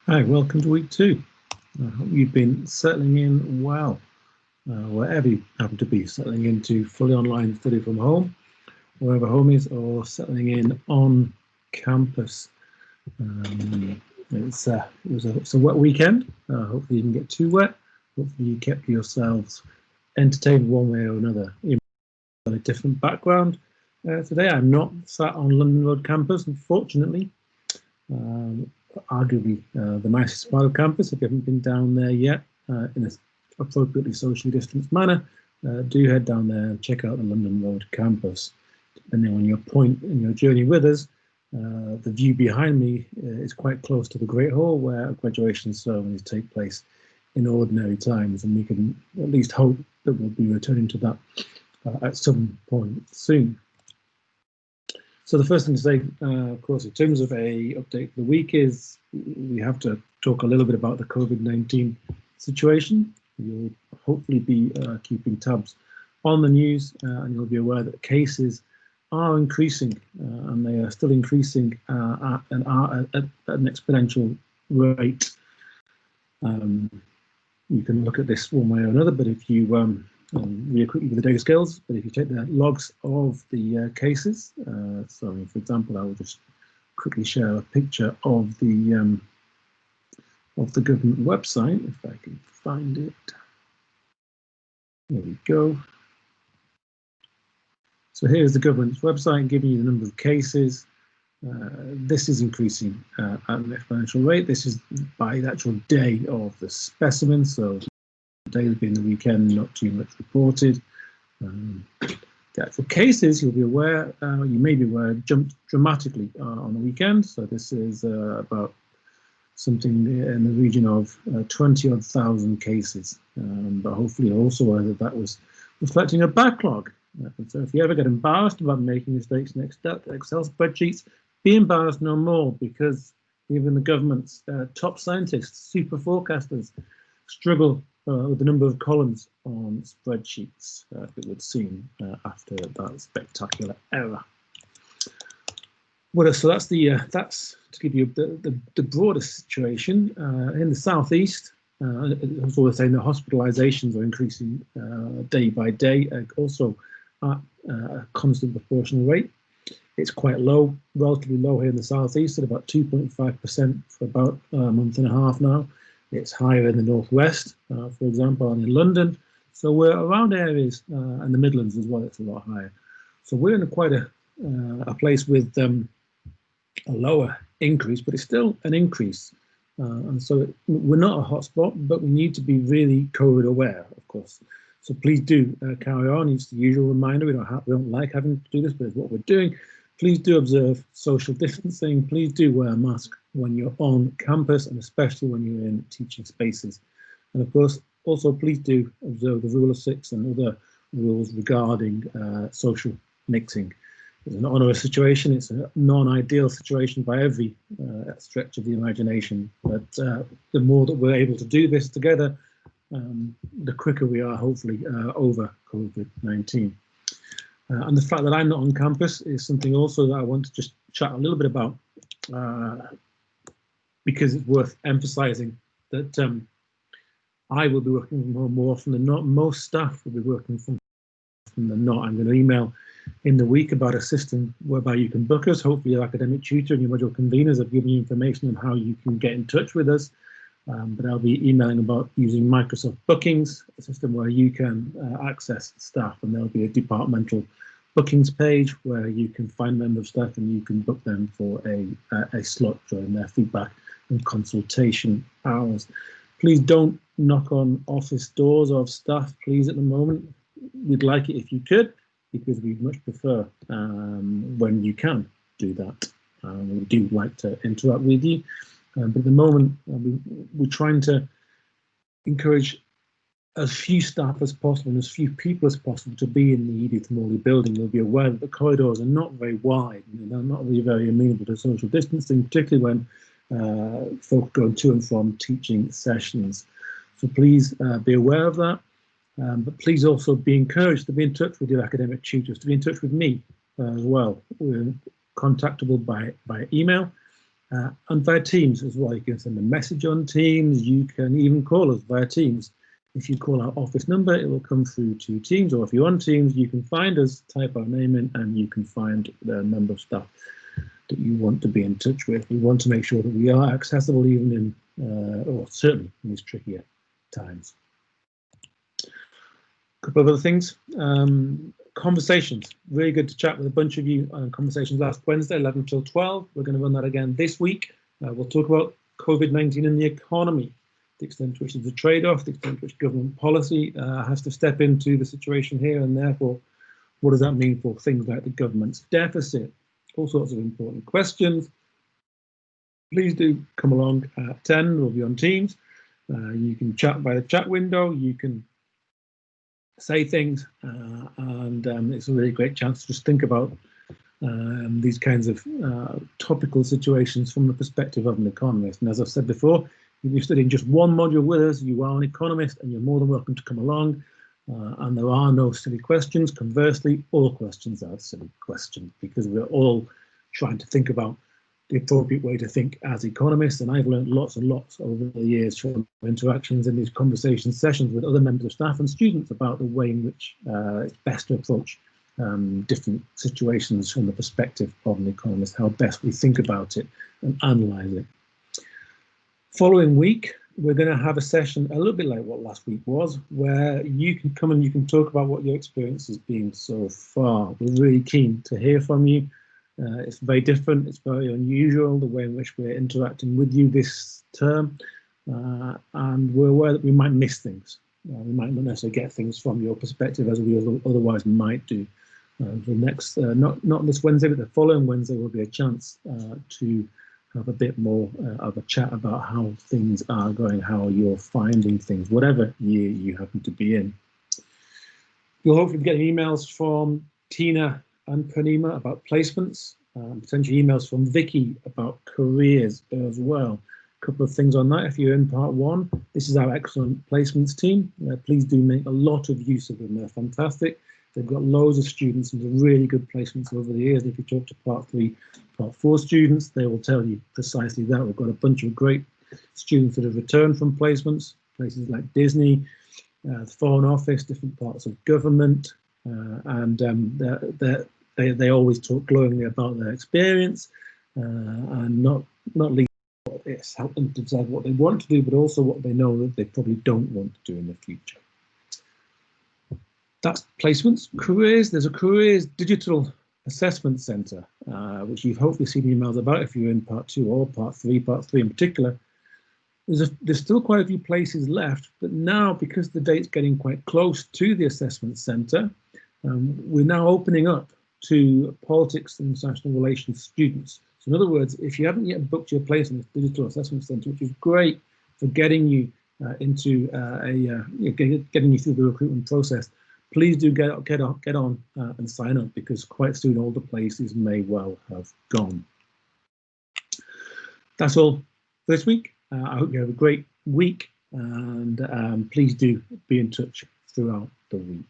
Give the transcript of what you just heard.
Hi, welcome to week 2. I hope you've been settling in well, wherever you happen to be, settling into fully online study from home, wherever home is, or settling in on campus. It's a wet weekend. Hopefully you didn't get too wet. Hopefully you kept yourselves entertained one way or another. On a different background today, I'm not sat on London Road campus, unfortunately. Arguably the nicest part of campus. If you haven't been down there yet in an appropriately socially distanced manner, do head down there and check out the London Road campus. Depending on your point in your journey with us, the view behind me is quite close to the Great Hall, where graduation ceremonies take place in ordinary times, and we can at least hope that we'll be returning to that at some point soon. So the first thing to say, of course, in terms of a update for the week is we have to talk a little bit about the COVID-19 situation. You'll hopefully be keeping tabs on the news, and you'll be aware that cases are increasing, and they are still increasing at an exponential rate. You can look at this one way or another, but if you really quickly with the data scales, but if you take the logs of the cases, so for example, I will just quickly share a picture of the government website, if I can find it. There we go. So here's the government's website giving you the number of cases. This is increasing at an exponential rate. This is by the actual day of the specimen, so days being the weekend, not too much reported. The actual cases, you'll be aware, you may be aware, jumped dramatically on the weekend. So this is about something in the region of 20,000 cases. But hopefully also aware that was reflecting a backlog. So if you ever get embarrassed about making mistakes in Excel spreadsheets, be embarrassed no more, because even the government's top scientists, super forecasters, struggle with the number of columns on spreadsheets, it would seem, after that spectacular error. So that's to give you the broader situation. In the southeast, also we're saying that hospitalizations are increasing day by day, also at a constant proportional rate. It's quite low, relatively low here in the southeast, at about 2.5% for about a month and a half now. It's higher in the northwest, for example, and in London. So we're around areas, and the Midlands as well, it's a lot higher. So we're in quite a place with a lower increase, but it's still an increase. And so we're not a hotspot, but we need to be really COVID aware, of course. So please do carry on. It's the usual reminder. We don't like having to do this, but it's what we're doing. Please do observe social distancing. Please do wear a mask when you're on campus, and especially when you're in teaching spaces. And of course, also please do observe the rule of 6 and other rules regarding social mixing. It's an onerous situation. It's a non-ideal situation by every stretch of the imagination. But the more that we're able to do this together, the quicker we are hopefully over COVID-19. And the fact that I'm not on campus is something also that I want to just chat a little bit about, because it's worth emphasizing that I will be working from home more often than not. Most staff will be working from home than not. I'm going to email in the week about a system whereby you can book us. Hopefully your academic tutor and your module conveners have given you information on how you can get in touch with us. But I'll be emailing about using Microsoft Bookings, a system where you can access staff, and there'll be a departmental bookings page where you can find member of staff and you can book them for a slot during their feedback and consultation hours. Please don't knock on office doors of staff, please, at the moment. We'd like it if you could, because we'd much prefer when you can do that. We do like to interact with you. But at the moment, we're trying to encourage as few staff as possible and as few people as possible to be in the Edith Morley building. You'll be aware that the corridors are not very wide. They're not really very amenable to social distancing, particularly when folk go to and from teaching sessions. So please be aware of that. But please also be encouraged to be in touch with your academic tutors, to be in touch with me as well. We're contactable by email. and via Teams as well. You can send a message on Teams. You can even call us via Teams. If you call our office number, it will come through to Teams, or if you're on Teams, you can find us, type our name in, and you can find the member of staff that you want to be in touch with. We want to make sure that we are accessible even in, or certainly in these trickier times. A couple of other things. Conversations, really good to chat with a bunch of you on conversations last Wednesday, 11 till 12. We're going to run that again this week. We'll talk about COVID-19 and the economy, the extent to which it's a trade-off, the extent to which government policy has to step into the situation here, and therefore, what does that mean for things like the government's deficit? All sorts of important questions. Please do come along at 10. We'll be on Teams. You can chat by the chat window. You can say things, and it's a really great chance to just think about these kinds of topical situations from the perspective of an economist. And as I've said before, if you're studying just one module with us, you are an economist, and you're more than welcome to come along. And there are no silly questions. Conversely, all questions are silly questions, because we're all trying to think about the appropriate way to think as economists. And I've learned lots and lots over the years from interactions in these conversation sessions with other members of staff and students about the way in which it's best to approach different situations from the perspective of an economist, how best we think about it and analyse it. Following week, we're going to have a session a little bit like what last week was, where you can come and you can talk about what your experience has been so far. We're really keen to hear from you. It's very different, it's very unusual, the way in which we're interacting with you this term, and we're aware that we might miss things. We might not necessarily get things from your perspective as we otherwise might do. The next, not this Wednesday, but the following Wednesday will be a chance to have a bit more of a chat about how things are going, how you're finding things, whatever year you happen to be in. You'll hopefully be getting emails from Tina and Pranima about placements, potential emails from Vicky about careers as well. A couple of things on that. If you're in part one, this is our excellent placements team. Please do make a lot of use of them. They're fantastic. They've got loads of students and some really good placements over the years. If you talk to part 3, part 4 students, they will tell you precisely that. We've got a bunch of great students that have returned from placements, places like Disney, the Foreign Office, different parts of government, and they always talk glowingly about their experience, and not least what it's helped them to decide what they want to do, but also what they know that they probably don't want to do in the future. That's placements. Careers, there's a careers digital assessment centre, which you've hopefully seen emails about if you're in part 2 or part 3 in particular. There's still quite a few places left, but now, because the date's getting quite close to the assessment centre, we're now opening up to politics and international relations students. So in other words, if you haven't yet booked your place in this digital assessment centre, which is great for getting you into getting you through the recruitment process, please do get on and sign up, because quite soon all the places may well have gone. That's all for this week. I hope you have a great week, and please do be in touch throughout the week.